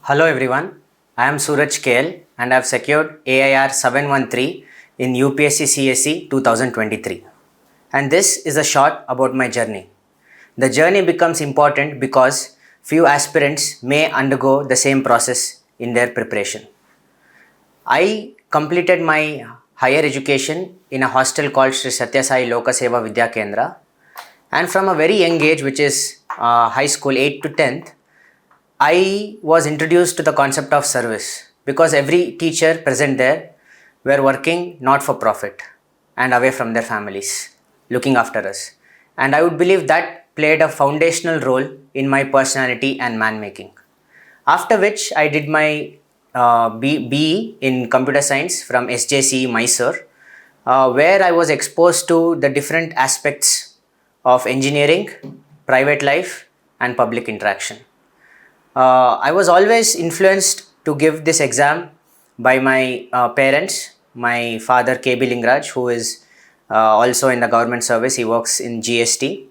Hello everyone, I am Suraj KL and I have secured AIR 713 in UPSC CSE 2023. And this is a short about my journey. The journey becomes important because few aspirants may undergo the same process in their preparation. I completed my higher education in a hostel called Sri Satya Sai Lokaseva Vidya Kendra, and from a very young age, which is high school 8 to 10th, I was introduced to the concept of service because every teacher present there were working not for profit and away from their families, looking after us. And I would believe that played a foundational role in my personality and man making. After which, I did my BE in computer science from SJC Mysore, where I was exposed to the different aspects of engineering, private life, and public interaction. I was always influenced to give this exam by my parents. My father KB Lingraj, who is also in the government service, he works in GST,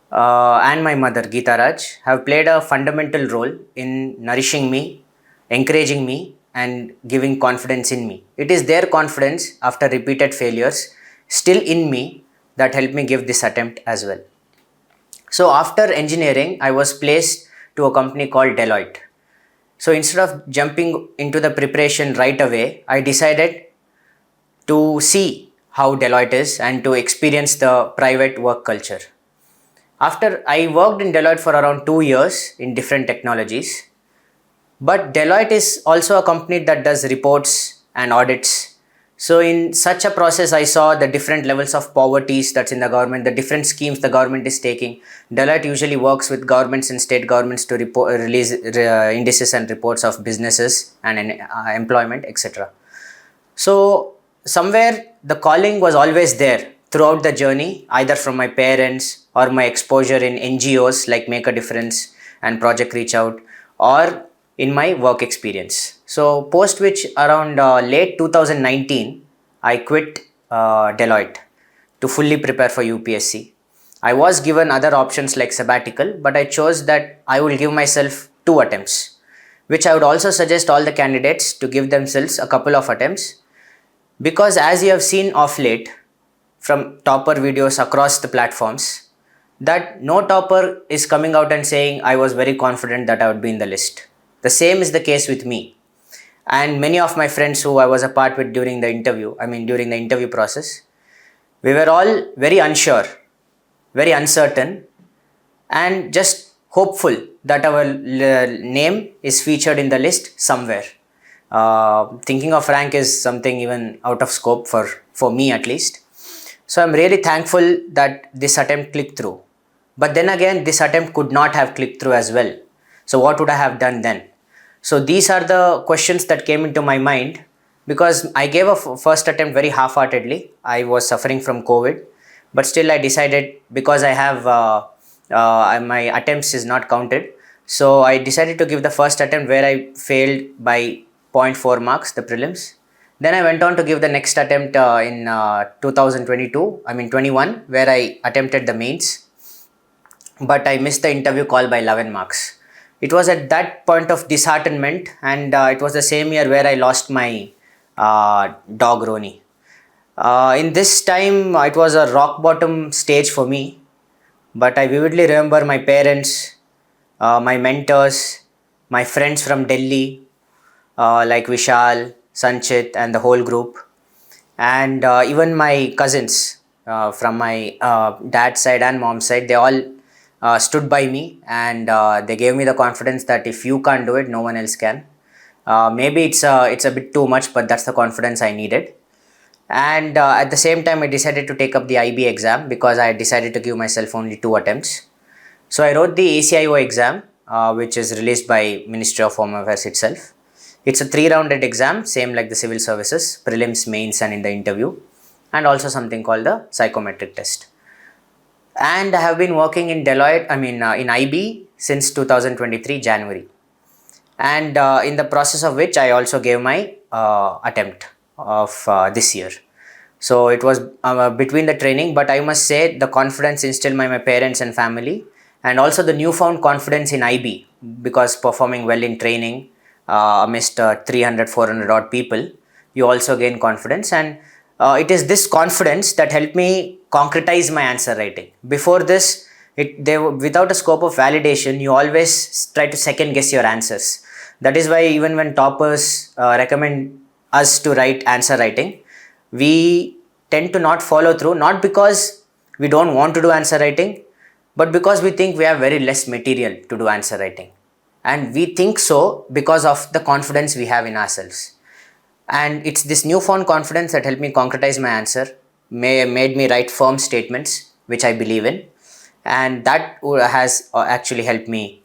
and my mother Geeta Raj have played a fundamental role in nourishing me, encouraging me, and giving confidence in me. It is their confidence after repeated failures still in me that helped me give this attempt as well. So after engineering, I was placed to a company called Deloitte. So instead of jumping into the preparation right away, I decided to see how Deloitte is and to experience the private work culture. After I worked in Deloitte for around 2 years in different technologies, but Deloitte is also a company that does reports and audits. So in such a process, I saw the different levels of poverties that's in the government, the different schemes the government is taking. Deloitte usually works with governments and state governments to release indices and reports of businesses and employment, etc. So somewhere the calling was always there throughout the journey, either from my parents or my exposure in NGOs like Make a Difference and Project Reach Out, or in my work experience. So post which around late 2019, I quit Deloitte to fully prepare for UPSC. I was given other options like sabbatical, but I chose that I will give myself 2 attempts, which I would also suggest all the candidates to give themselves a couple of attempts, because as you have seen of late from topper videos across the platforms, that no topper is coming out and saying I was very confident that I would be in the list. The same is the case with me and many of my friends who I was a part with during the interview process. We were all very unsure, very uncertain, and just hopeful that our name is featured in the list somewhere. Thinking of rank is something even out of scope for me at least. So I'm really thankful that this attempt clicked through. But then again, this attempt could not have clicked through as well. So what would I have done then? So these are the questions that came into my mind, because I gave a first attempt very half-heartedly. I was suffering from COVID, but still I decided, because I have my attempts is not counted. So I decided to give the first attempt, where I failed by 0.4 marks, the prelims. Then I went on to give the next attempt in 21, where I attempted the mains, but I missed the interview call by 11 marks. It was at that point of disheartenment, and it was the same year where I lost my dog Roni. In this time, it was a rock bottom stage for me, but I vividly remember my parents, my mentors, my friends from Delhi, like Vishal, Sanchit, and the whole group, and even my cousins from my dad's side and mom's side. They all stood by me, and they gave me the confidence that if you can't do it, no one else can. Maybe it's a bit too much, but that's the confidence I needed. And at the same time, I decided to take up the IB exam, because I decided to give myself only 2 attempts. So I wrote the ACIO exam, which is released by Ministry of Home Affairs itself. It's a 3-rounded exam, same like the civil services, prelims, mains, and in the interview, and also something called the psychometric test. And I have been working in Deloitte, in IB since 2023 January. And in the process of which I also gave my attempt of this year. So it was between the training, but I must say the confidence instilled by my parents and family, and also the newfound confidence in IB, because performing well in training amidst 300, 400 odd people, you also gain confidence. And it is this confidence that helped me concretize my answer writing. Before this, without a scope of validation, you always try to second guess your answers. That is why even when toppers recommend us to write answer writing, we tend to not follow through, not because we don't want to do answer writing, but because we think we have very less material to do answer writing. And we think so because of the confidence we have in ourselves. And it's this newfound confidence that helped me concretize my answer, made me write firm statements which I believe in, and that has actually helped me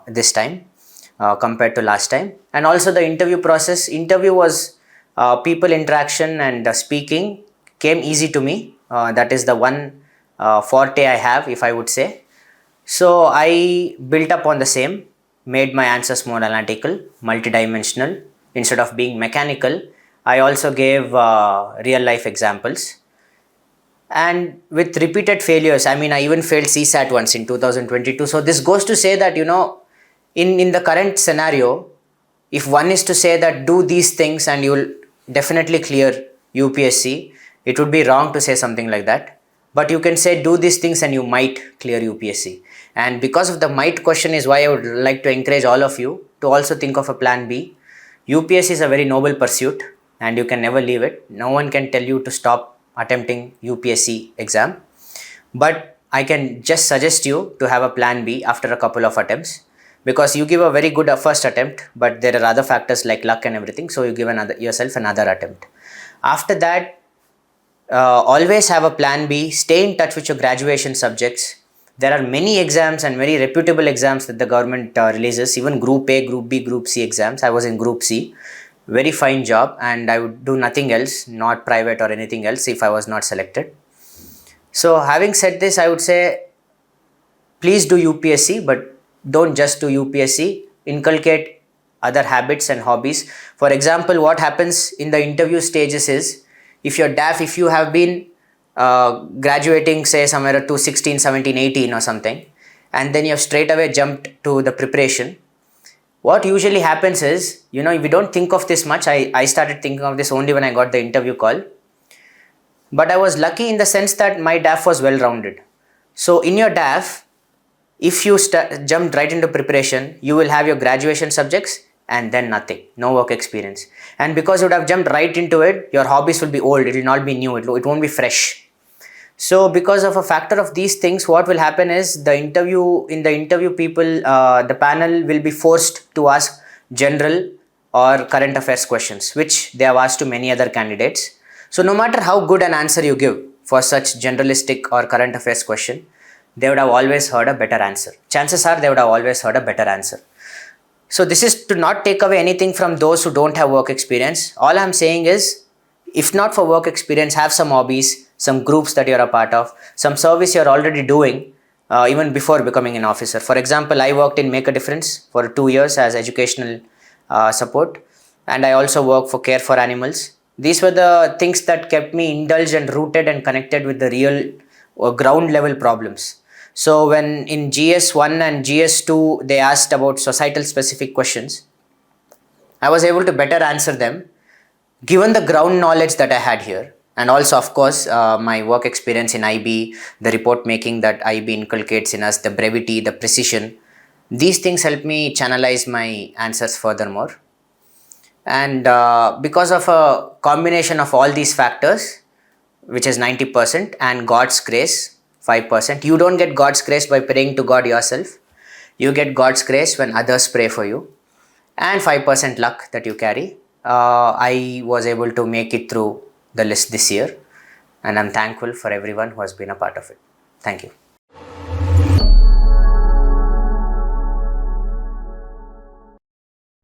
this time compared to last time. And also the interview was people interaction and speaking came easy to me. That is the one forte I have, if I would say. So I built up on the same, made my answers more analytical, multidimensional. Instead of being mechanical, I also gave real life examples. And with repeated failures, I mean, I even failed CSAT once in 2022. So this goes to say that, in the current scenario, if one is to say that do these things and you'll definitely clear UPSC, it would be wrong to say something like that. But you can say do these things and you might clear UPSC. And because of the might question is why I would like to encourage all of you to also think of a plan B. UPSC is a very noble pursuit and you can never leave it. No one can tell you to stop attempting UPSC exam. But I can just suggest you to have a plan B after a couple of attempts, because you give a very good first attempt, but there are other factors like luck and everything. So you give yourself another attempt. After that, always have a plan B. Stay in touch with your graduation subjects. There are many exams and very reputable exams that the government releases, even Group A, Group B, Group C exams. I was in Group C. Very fine job, and I would do nothing else, not private or anything else, if I was not selected. So having said this, I would say please do UPSC, but don't just do UPSC. Inculcate other habits and hobbies. For example, what happens in the interview stages is, if you're DAF, if you have been graduating say somewhere to 16, 17, 18 or something, and then you have straight away jumped to the preparation, what usually happens is, we don't think of this much. I started thinking of this only when I got the interview call. But I was lucky in the sense that my DAF was well-rounded. So in your DAF, if you jumped right into preparation, you will have your graduation subjects and then nothing, no work experience. And because you would have jumped right into it, your hobbies will be old, it will not be new, it won't be fresh. So because of a factor of these things, what will happen is in the interview people, the panel will be forced to ask general or current affairs questions, which they have asked to many other candidates. So no matter how good an answer you give for such generalistic or current affairs question, they would have always heard a better answer. Chances are they would have always heard a better answer. So this is to not take away anything from those who don't have work experience. All I'm saying is, if not for work experience, have some hobbies, some groups that you're a part of, some service you're already doing even before becoming an officer. For example, I worked in Make a Difference for 2 years as educational support, and I also worked for Care for Animals. These were the things that kept me indulged and rooted and connected with the real ground level problems. So when in GS1 and GS2 they asked about societal specific questions, I was able to better answer them given the ground knowledge that I had here. And also, of course, my work experience in IB, the report making that IB inculcates in us, the brevity, the precision. These things help me channelize my answers furthermore. And because of a combination of all these factors, which is 90%, and God's grace, 5%. You don't get God's grace by praying to God yourself. You get God's grace when others pray for you. And 5% luck that you carry. I was able to make it through the list this year, and I'm thankful for everyone who has been a part of it. Thank you.